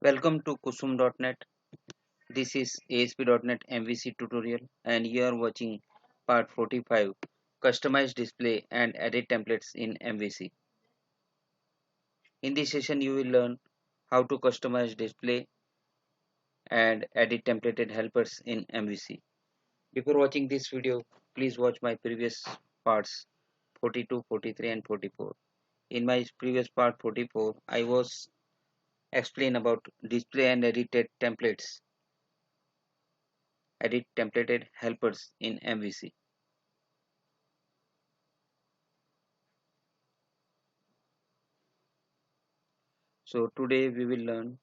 Welcome to Kusum.net. This is ASP.NET MVC tutorial and you are watching part 45 Customize display and edit templates in MVC. In this session you will learn how to customize display and edit templated helpers in MVC. Before watching this video, please watch my previous parts 42, 43 and 44. In my previous part 44, I was explain about display and edit templated helpers in MVC. So today we will learn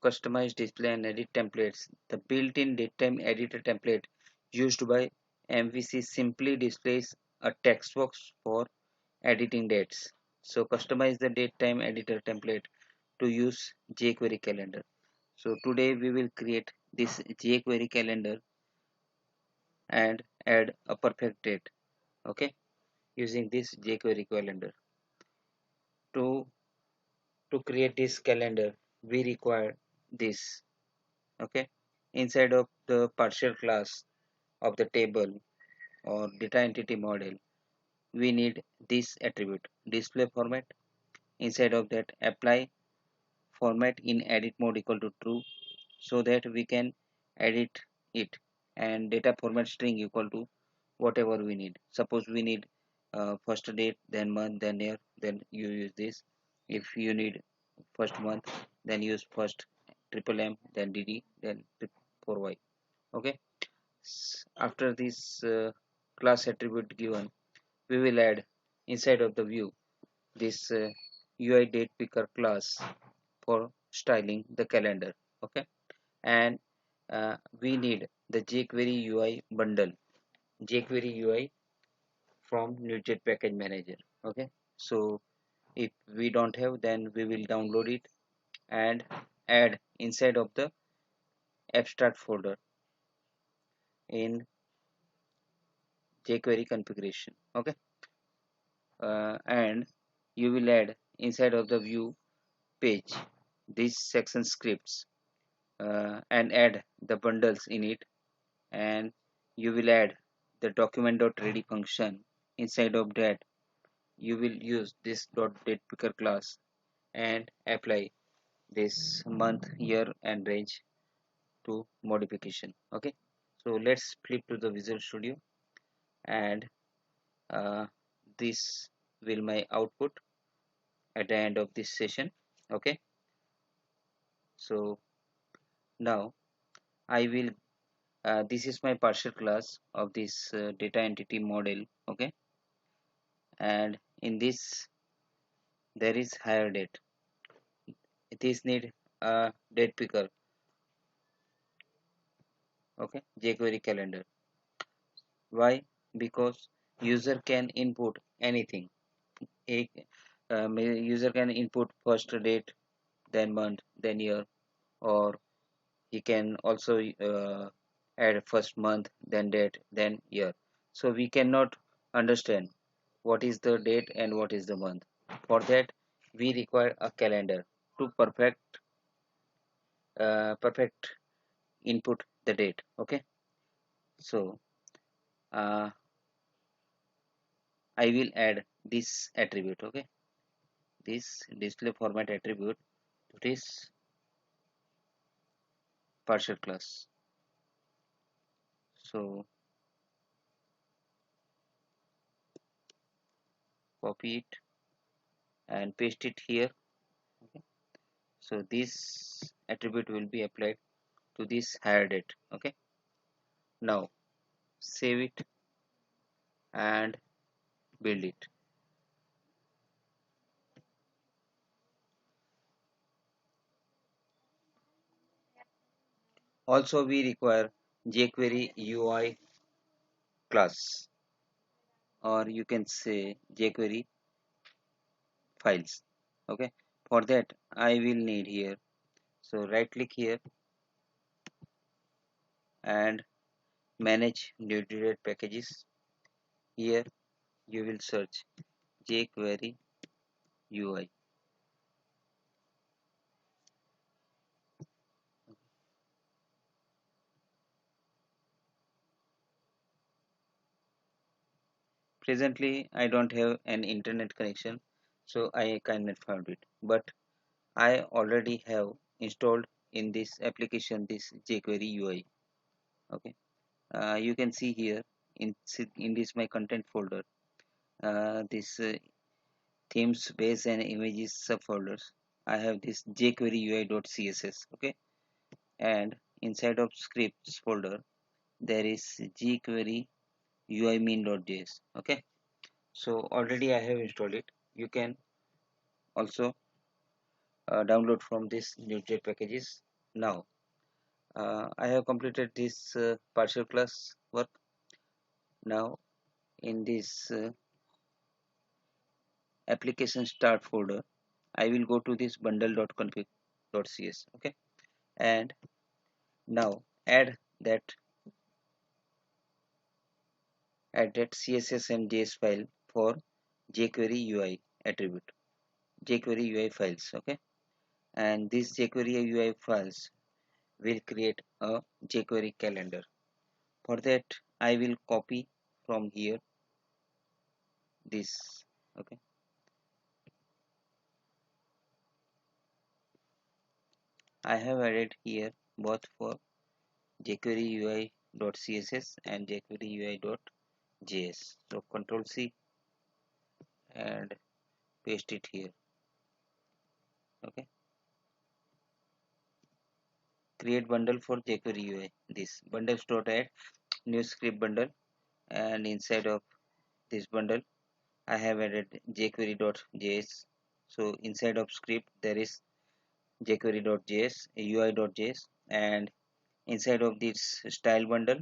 customize display and edit templates. The built-in datetime editor template used by MVC simply displays a text box for editing dates. So customize the datetime editor template to use jQuery calendar. So today we will create this jQuery calendar and add a perfect date. Okay, using this jQuery calendar. To create this calendar, we require this. Okay, inside of the partial class of the table or data entity model, we need this attribute display format. Inside of that, apply format in edit mode equal to true, so that we can edit it, and data format string equal to whatever we need. Suppose we need first date, then month, then year, then you use this. If you need first month, then use first triple M, then DD, then 4Y. Okay, after this class attribute given, we will add inside of the view this UI date picker class for styling the calendar. Okay, and we need the jQuery UI bundle, jQuery UI from NuGet package manager. Okay, so if we don't have, then we will download it and add inside of the abstract folder in jQuery configuration. Okay, and you will add inside of the view page these section scripts and add the bundles in it, and you will add the document.ready function. Inside of that, you will use this date picker class and apply this month, year and range to modification. Okay, so let's flip to the Visual Studio, and uh, this will my output at the end of this session. Okay, so now I will this is my partial class of this data entity model. Okay, and in this there is higher date. This need a date picker. Okay, jQuery calendar. Why? Because user can input anything. A user can input first date, then month, then year, or he can also add first month, then date, then year. So we cannot understand what is the date and what is the month. For that, we require a calendar to perfect input the date. Okay, so uh, I will add this attribute. Okay, this display format attribute to this partial class. So copy it and paste it here. Okay, so this attribute will be applied to this higher date. Okay, now save it and build it. Also we require jQuery UI class, or you can say jQuery files. Okay, for that I will need here, so right click here and manage NuGet packages. Here you will search jQuery UI. presently I don't have an internet connection, so I cannot find it. But I already have installed in this application this jQuery UI. Okay, you can see here in this my content folder, this themes, base and images subfolders. I have this jQuery UI.css. Okay, and inside of scripts folder there is jQuery UI main.js. Okay, so already I have installed it. You can also download from this NuGet packages. Now I have completed this partial class work. Now in this application start folder I will go to this bundle.config.cs. Okay, and now add that css and js file for jQuery UI attribute, jQuery UI files. Okay, and these jQuery UI files will create a jQuery calendar. For that I will copy from here this. Okay, I have added here both for jQuery UI.css and jQuery UI.js. So Control C and paste it here. Okay, create bundle for jQuery UI. This bundles.add new script bundle, and inside of this bundle I have added jQuery.js. So inside of script there is jQuery.js, UI.js, and inside of this style bundle,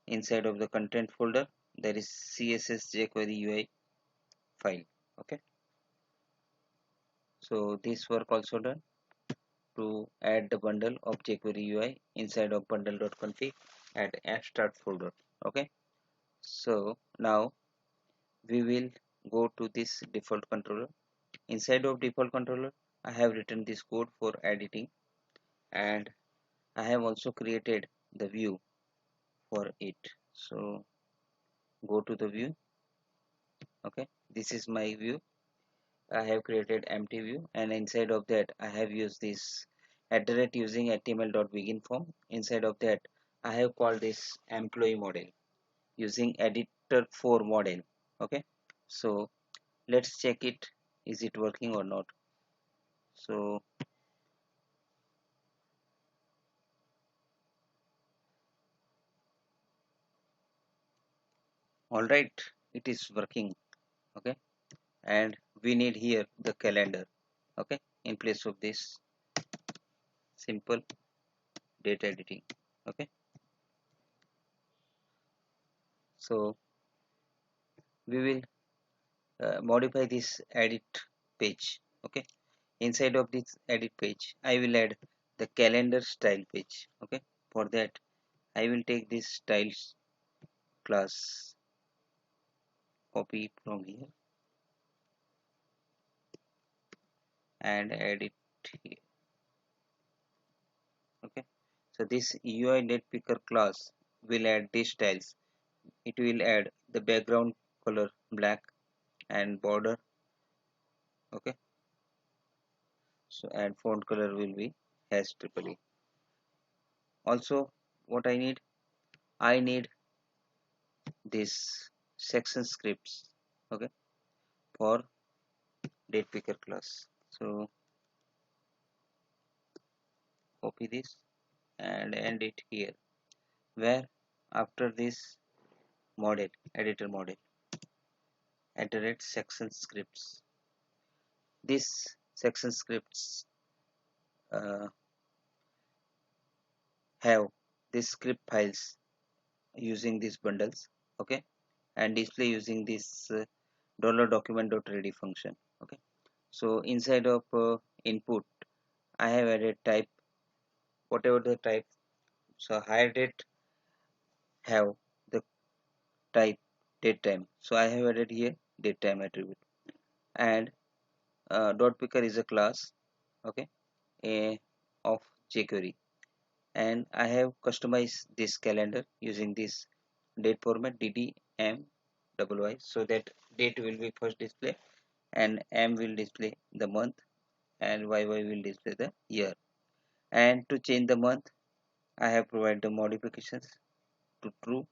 inside of the content folder, there is CSS jQuery UI file. Okay, so this work also done to add the bundle of jQuery UI inside of bundle.config at app start folder. Okay, so now we will go to this default controller. Inside of default controller I have written this code for editing, and I have also created the view for it. So go to the view. Okay, this is my view. I have created empty view, and inside of that I have used this @ using html.begin form. Inside of that I have called this employee model using editor for model. Okay, so let's check it, is it working or not. So all right, it is working. Okay, and we need here the calendar. Okay, in place of this simple data editing. Okay, so we will modify this edit page. Okay, inside of this edit page I will add the calendar style page. Okay, for that I will take this styles class, copy from here and add it here. Okay, so this UI net picker class will add these styles. It will add the background color black and border. Okay, so and font color will be hash triple E. Also what I need this section scripts. Okay, for date picker class. So copy this and end it here, where after this model editor model @ section scripts, this section scripts uh, have these script files using these bundles. Okay, and display using this $document.ready function. Okay, so inside of input I have added type, whatever the type. So higher date have the type date time, so I have added here date time attribute. And dot picker is a class. Okay, of jQuery, and I have customized this calendar using this date format ddm double y, so that date will be first display and m will display the month and yy will display the year. And to change the month, I have provided the modifications to true.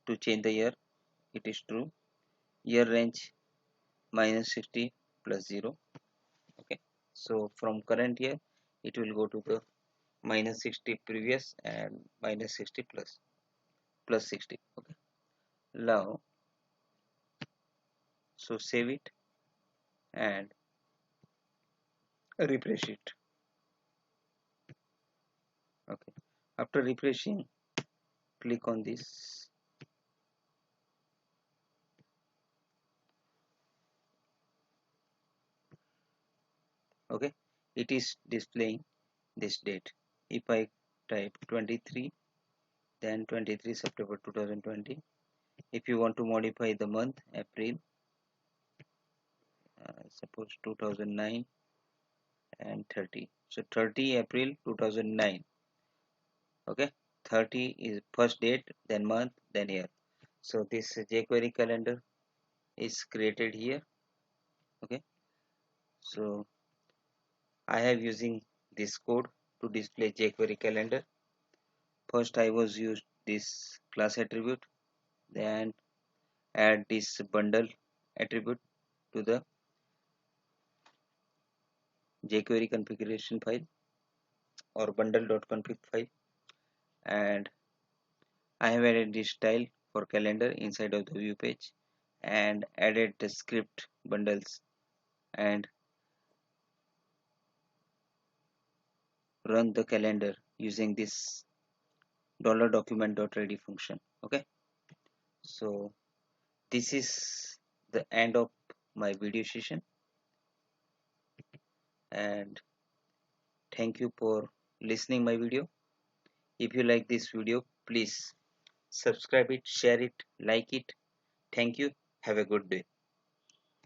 To change the year, it is true. Year range -60 plus 0. Okay, so from current year it will go to the -60 previous and -60 plus 60. Okay, now so save it and refresh it. Okay, after refreshing, click on this. Okay, it is displaying this date. If I type 23, then 23 September 2020. If you want to modify the month, April, suppose 2009 and 30. So 30 April 2009. Okay, 30 is first date, then month, then year. So this jQuery calendar is created here. Okay, so I have using this code to display jQuery calendar. First I was used this class attribute, then add this bundle attribute to the jQuery configuration file or bundle.config file, and I have added this style for calendar inside of the view page and added the script bundles and run the calendar using this $document.ready function. Okay, so this is the end of my video session, and thank you for listening my video. If you like this video, please subscribe it, share it, like it. Thank you. Have a good day.